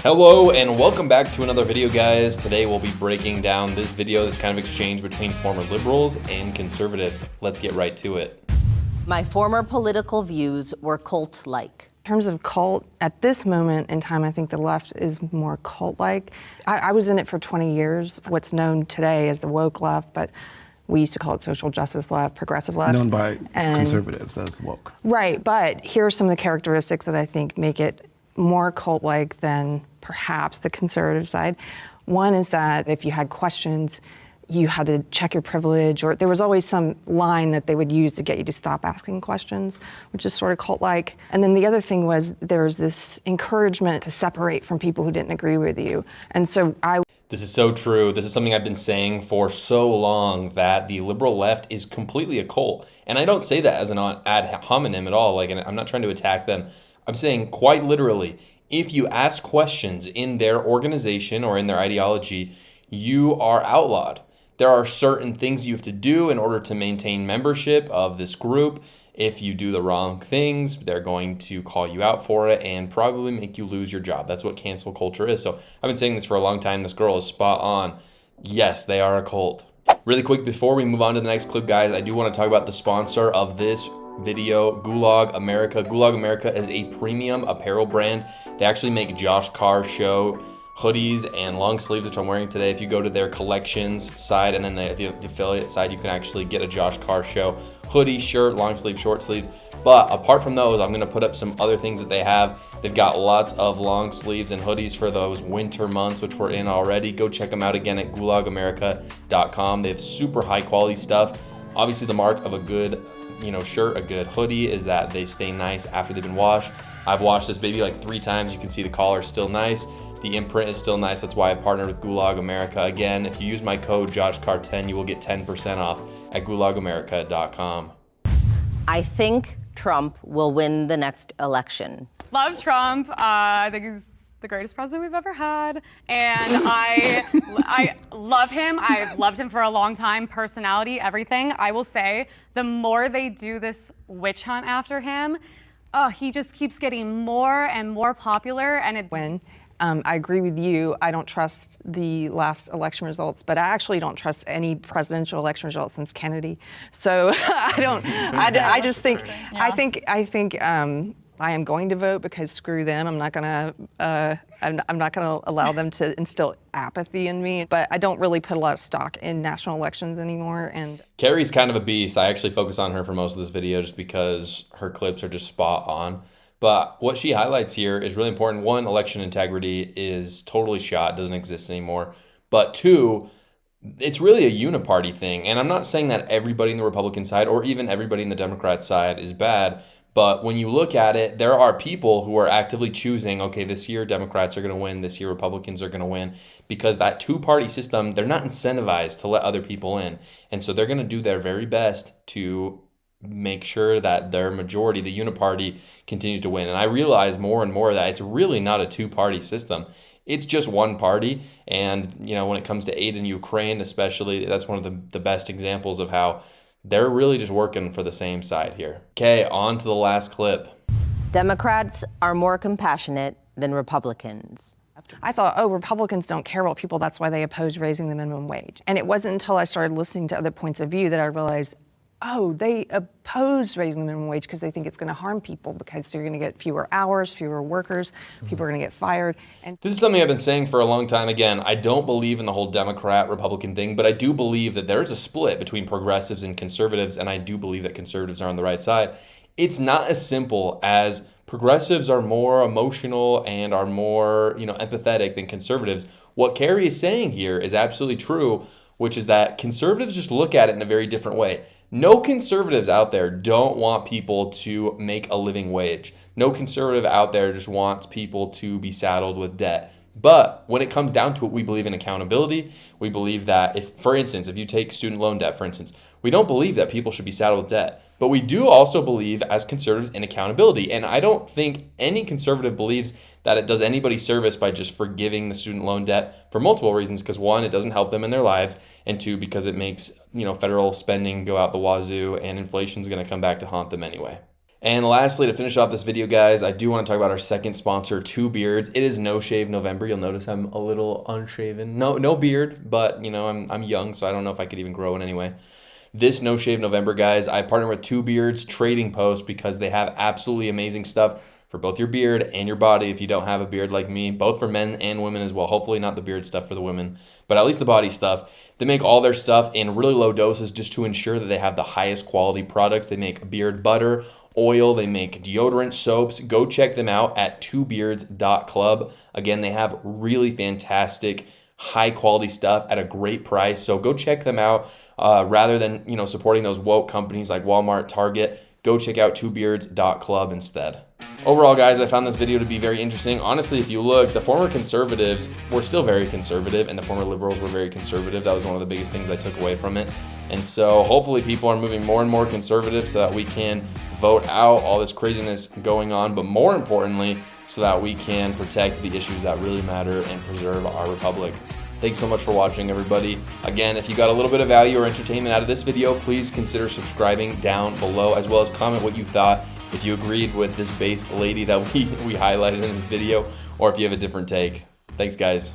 Hello and welcome back to another video, guys. Today we'll be breaking down this video, this kind of exchange between former liberals and conservatives. Let's get right to it. My former political views were cult-like. In terms of cult, at this moment in time, I think the left is more cult-like. I was in it for 20 years, what's known today as the woke left, but we used to call it social justice left, progressive left. Known by conservatives as woke. Right, but here are some of the characteristics that I think make it more cult-like than perhaps the conservative side. One is that if you had questions, you had to check your privilege, or there was always some line that they would use to get you to stop asking questions, which is sort of cult-like. And then the other thing was there was this encouragement to separate from people who didn't agree with you. And so This is so true. This is something I've been saying for so long, that the liberal left is completely a cult. And I don't say that as an ad hominem at all. And I'm not trying to attack them. I'm saying quite literally, if you ask questions in their organization or in their ideology, you are outlawed. There are certain things you have to do in order to maintain membership of this group. If you do the wrong things, they're going to call you out for it and probably make you lose your job. That's what cancel culture is. So I've been saying this for a long time. This girl is spot on. Yes, they are a cult. Really quick, before we move on to the next clip, guys, I do want to talk about the sponsor of this video, Gulag America. Gulag America is a premium apparel brand. They actually make Josh Carr Show hoodies and long sleeves, which I'm wearing today. If you go to their collections side and then the affiliate side, you can actually get a Josh Carr Show hoodie, shirt, long sleeve, short sleeve. But apart from those, I'm going to put up some other things that they have. They've got lots of long sleeves and hoodies for those winter months, which we're in already. Go check them out again at gulagamerica.com. They have super high quality stuff. Obviously, the mark of a good shirt, a good hoodie, is that they stay nice after they've been washed. I've washed this baby like 3 times. You can see the collar's still nice. The imprint is still nice. That's why I partnered with Gulag America. Again, if you use my code JoshCar10, you will get 10% off at gulagamerica.com. I think Trump will win the next election. Love Trump. I think he's the greatest president we've ever had. And I love him. I've loved him for a long time. Personality, everything. I will say, the more they do this witch hunt after him, he just keeps getting more and more popular. And I agree with you. I don't trust the last election results, but I actually don't trust any presidential election results since Kennedy. So I just think, yeah. I think I am going to vote because screw them. I'm not gonna allow them to instill apathy in me. But I don't really put a lot of stock in national elections anymore. And Carrie's kind of a beast. I actually focus on her for most of this video just because her clips are just spot on. But what she highlights here is really important. 1, election integrity is totally shot, doesn't exist anymore. But 2, it's really a uniparty thing. And I'm not saying that everybody in the Republican side or even everybody in the Democrat side is bad. But when you look at it, there are people who are actively choosing, okay, this year Democrats are going to win, this year Republicans are going to win, because that 2-party system, they're not incentivized to let other people in. And so they're going to do their very best to make sure that their majority, the uniparty, continues to win. And I realize more and more that it's really not a 2-party system. It's just one party. And, when it comes to aid in Ukraine, especially, that's one of the best examples of how they're really just working for the same side here. Okay, on to the last clip. Democrats are more compassionate than Republicans. I thought, Republicans don't care about people. That's why they oppose raising the minimum wage. And it wasn't until I started listening to other points of view that I realized, they oppose raising the minimum wage because they think it's going to harm people, because you're going to get fewer hours, fewer workers, people are going to get fired. And this is something I've been saying for a long time. Again, I don't believe in the whole Democrat-Republican thing, but I do believe that there is a split between progressives and conservatives, and I do believe that conservatives are on the right side. It's not as simple as progressives are more emotional and are more, empathetic than conservatives. What Carrie is saying here is absolutely true, which is that conservatives just look at it in a very different way. No conservatives out there don't want people to make a living wage. No conservative out there just wants people to be saddled with debt. But when it comes down to it, we believe in accountability. We believe that for instance, if you take student loan debt, for instance, we don't believe that people should be saddled with debt. But we do also believe as conservatives in accountability. And I don't think any conservative believes that it does anybody service by just forgiving the student loan debt for multiple reasons. Because 1, it doesn't help them in their lives. And 2, because it makes federal spending go out the wazoo and inflation is going to come back to haunt them anyway. And lastly, to finish off this video, guys, I do want to talk about our second sponsor, Two Beards. It is No Shave November. You'll notice I'm a little unshaven. No beard, but you know, I'm young, so I don't know if I could even grow it anyway. This No Shave November, guys, I partner with Two Beards Trading Post because they have absolutely amazing stuff for both your beard and your body if you don't have a beard like me, both for men and women as well. Hopefully not the beard stuff for the women, but at least the body stuff. They make all their stuff in really low doses just to ensure that they have the highest quality products. They make beard butter, oil, they make deodorant, soaps. Go check them out at twobeards.club. Again, they have really fantastic high quality stuff at a great price. So go check them out rather than, you know, supporting those woke companies like Walmart, Target. Go check out twobeards.club instead. Overall, guys, I found this video to be very interesting. Honestly, if you look, the former conservatives were still very conservative and the former liberals were very conservative. That was one of the biggest things I took away from it. And so hopefully people are moving more and more conservative so that we can vote out all this craziness going on, but more importantly, so that we can protect the issues that really matter and preserve our republic. Thanks so much for watching, everybody. Again, if you got a little bit of value or entertainment out of this video, please consider subscribing down below, as well as comment what you thought, if you agreed with this based lady that we highlighted in this video, or if you have a different take. Thanks, guys.